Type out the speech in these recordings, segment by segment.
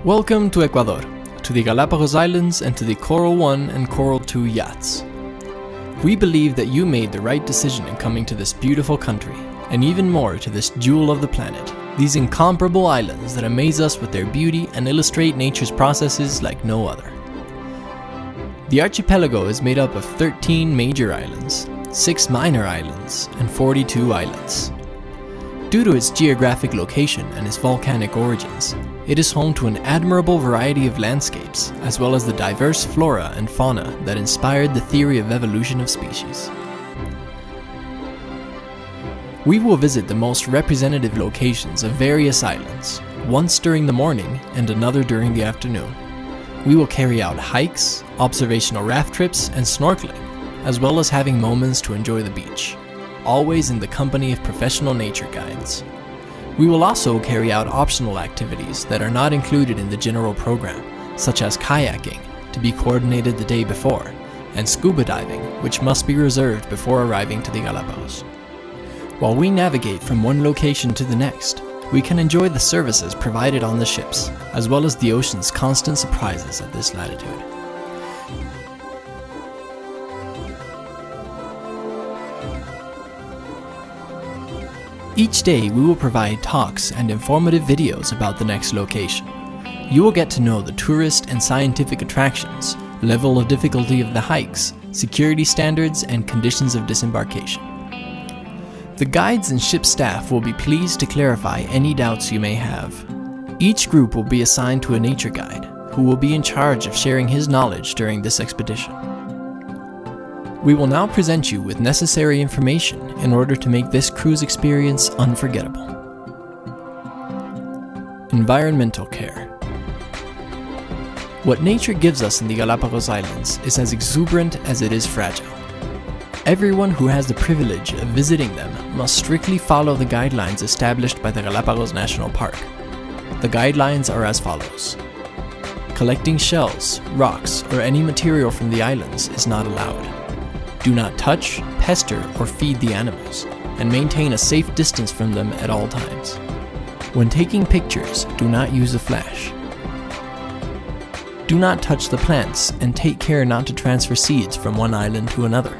Welcome to Ecuador, to the Galapagos Islands and to the Coral 1 and Coral 2 yachts. We believe that you made the right decision in coming to this beautiful country, and even more to this jewel of the planet, these incomparable islands that amaze us with their beauty and illustrate nature's processes like no other. The archipelago is made up of 13 major islands, 6 minor islands, and 42 islets. Due to its geographic location and its volcanic origins, it is home to an admirable variety of landscapes, as well as the diverse flora and fauna that inspired the theory of evolution of species. We will visit the most representative locations of various islands, once during the morning and another during the afternoon. We will carry out hikes, observational raft trips, and snorkeling, as well as having moments to enjoy the beach, always in the company of professional nature guides. We will also carry out optional activities that are not included in the general program, such as kayaking, to be coordinated the day before, and scuba diving, which must be reserved before arriving to the Galapagos. While we navigate from one location to the next, we can enjoy the services provided on the ships, as well as the ocean's constant surprises at this latitude. Each day we will provide talks and informative videos about the next location. You will get to know the tourist and scientific attractions, level of difficulty of the hikes, security standards, and conditions of disembarkation. The guides and ship staff will be pleased to clarify any doubts you may have. Each group will be assigned to a nature guide, who will be in charge of sharing his knowledge during this expedition. We will now present you with necessary information in order to make this cruise experience unforgettable. Environmental care. What nature gives us in the Galapagos Islands is as exuberant as it is fragile. Everyone who has the privilege of visiting them must strictly follow the guidelines established by the Galapagos National Park. The guidelines are as follows. Collecting shells, rocks, or any material from the islands is not allowed. Do not touch, pester, or feed the animals, and maintain a safe distance from them at all times. When taking pictures, do not use a flash. Do not touch the plants, and take care not to transfer seeds from one island to another.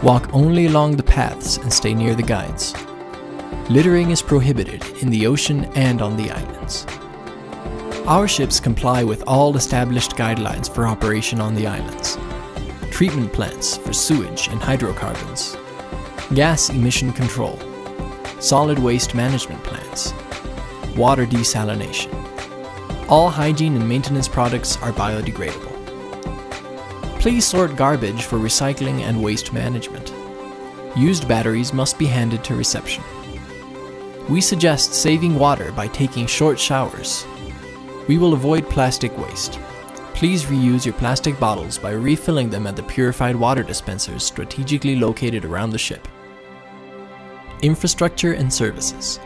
Walk only along the paths and stay near the guides. Littering is prohibited in the ocean and on the islands. Our ships comply with all established guidelines for operation on the islands. Treatment plants for sewage and hydrocarbons, gas emission control, solid waste management plants, water desalination. All hygiene and maintenance products are biodegradable. Please sort garbage for recycling and waste management. Used batteries must be handed to reception. We suggest saving water by taking short showers. We will avoid plastic waste. Please reuse your plastic bottles by refilling them at the purified water dispensers strategically located around the ship. Infrastructure and services.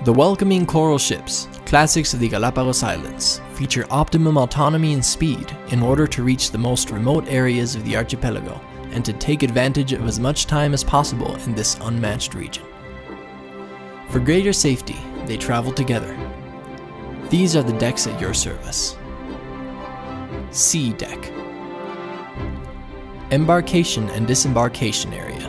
The welcoming coral ships, classics of the Galapagos Islands, feature optimum autonomy and speed in order to reach the most remote areas of the archipelago and to take advantage of as much time as possible in this unmatched region. For greater safety, they travel together. These are the decks at your service. Sea deck. Embarkation and disembarkation area.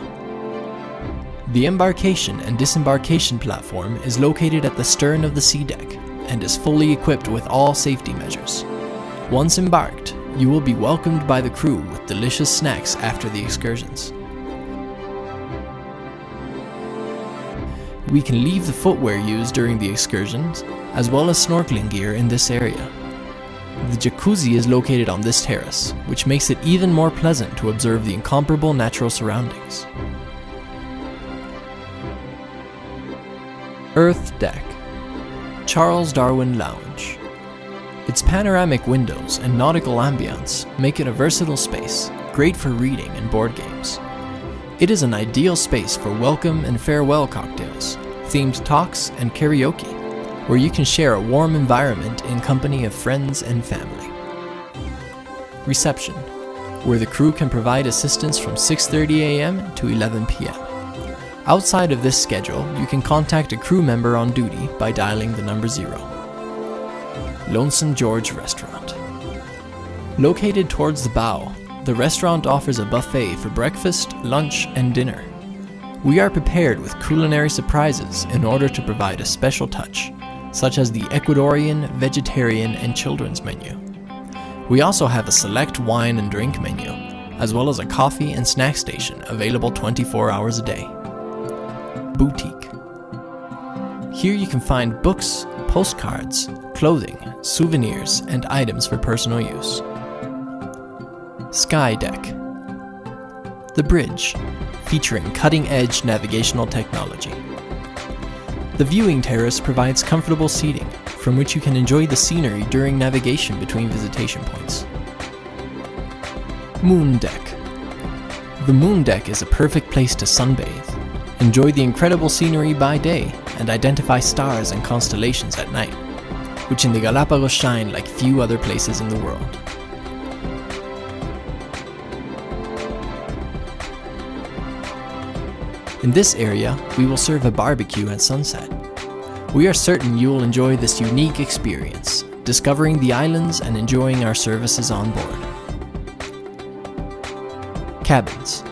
The embarkation and disembarkation platform is located at the stern of the sea deck and is fully equipped with all safety measures. Once embarked, you will be welcomed by the crew with delicious snacks after the excursions. We can leave the footwear used during the excursions, as well as snorkeling gear in this area. The jacuzzi is located on this terrace, which makes it even more pleasant to observe the incomparable natural surroundings. Earth Deck. Charles Darwin Lounge. Its panoramic windows and nautical ambience make it a versatile space, great for reading and board games. It is an ideal space for welcome and farewell cocktails, themed talks, and karaoke, where you can share a warm environment in company of friends and family. Reception, where the crew can provide assistance from 6:30 a.m. to 11 p.m. Outside of this schedule, you can contact a crew member on duty by dialing the number 0. Lonesome George Restaurant. Located towards the bow, the restaurant offers a buffet for breakfast, lunch, and dinner. We are prepared with culinary surprises in order to provide a special touch, such as the Ecuadorian, vegetarian, and children's menu. We also have a select wine and drink menu, as well as a coffee and snack station available 24 hours a day. Boutique. Here you can find books, postcards, clothing, souvenirs, and items for personal use. Sky Deck. The bridge, featuring cutting-edge navigational technology. The viewing terrace provides comfortable seating, from which you can enjoy the scenery during navigation between visitation points. Moon Deck. The Moon Deck is a perfect place to sunbathe, enjoy the incredible scenery by day, and identify stars and constellations at night, which in the Galapagos shine like few other places in the world. In this area, we will serve a barbecue at sunset. We are certain you will enjoy this unique experience, discovering the islands and enjoying our services on board. Cabins.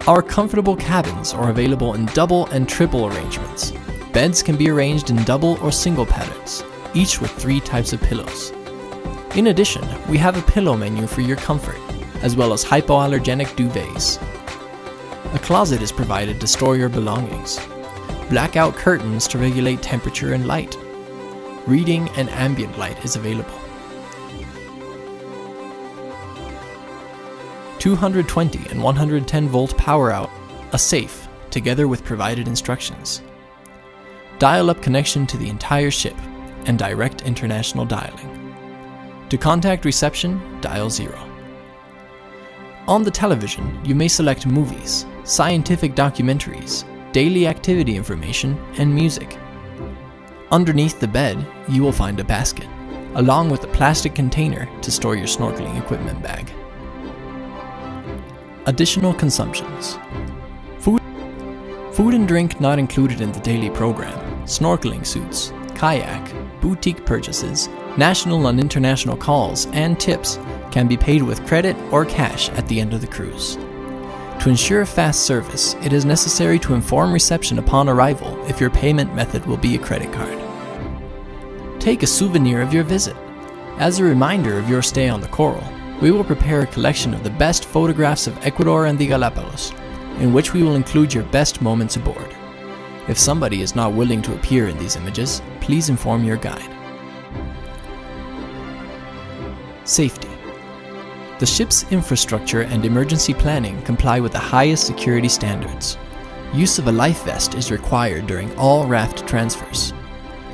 Our comfortable cabins are available in double and triple arrangements. Beds can be arranged in double or single patterns, each with 3 types of pillows. In addition, we have a pillow menu for your comfort, as well as hypoallergenic duvets. A closet is provided to store your belongings. Blackout curtains to regulate temperature and light. Reading and ambient light is available. 220 and 110 volt power out, a safe, together with provided instructions. Dial-up connection to the entire ship, and direct international dialing. To contact reception, dial 0. On the television, you may select movies, scientific documentaries, daily activity information, and music. Underneath the bed, you will find a basket, along with a plastic container to store your snorkeling equipment bag. Additional consumptions. Food and drink not included in the daily program, snorkeling suits, kayak, boutique purchases, national and international calls, and tips can be paid with credit or cash at the end of the cruise. To ensure fast service, it is necessary to inform reception upon arrival if your payment method will be a credit card. Take a souvenir of your visit. As a reminder of your stay on the Coral, we will prepare a collection of the best photographs of Ecuador and the Galapagos, in which we will include your best moments aboard. If somebody is not willing to appear in these images, please inform your guide. Safety. The ship's infrastructure and emergency planning comply with the highest security standards. Use of a life vest is required during all raft transfers.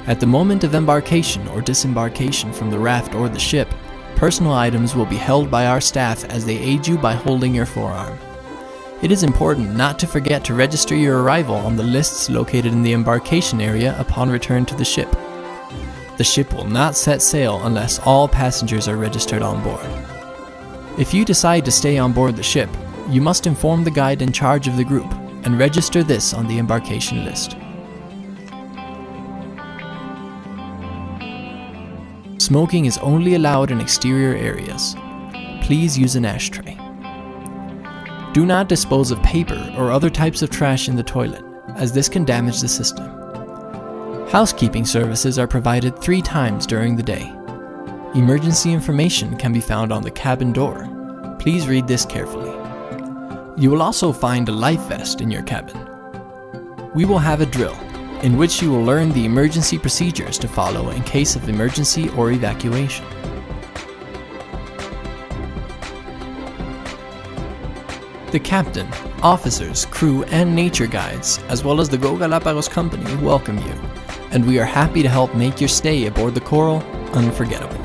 At the moment of embarkation or disembarkation from the raft or the ship, personal items will be held by our staff as they aid you by holding your forearm. It is important not to forget to register your arrival on the lists located in the embarkation area upon return to the ship. The ship will not set sail unless all passengers are registered on board. If you decide to stay on board the ship, you must inform the guide in charge of the group and register this on the embarkation list. Smoking is only allowed in exterior areas. Please use an ashtray. Do not dispose of paper or other types of trash in the toilet, as this can damage the system. Housekeeping services are provided 3 times during the day. Emergency information can be found on the cabin door. Please read this carefully. You will also find a life vest in your cabin. We will have a drill, in which you will learn the emergency procedures to follow in case of emergency or evacuation. The captain, officers, crew, and nature guides, as well as the Go Galapagos company, welcome you, and we are happy to help make your stay aboard the Coral unforgettable.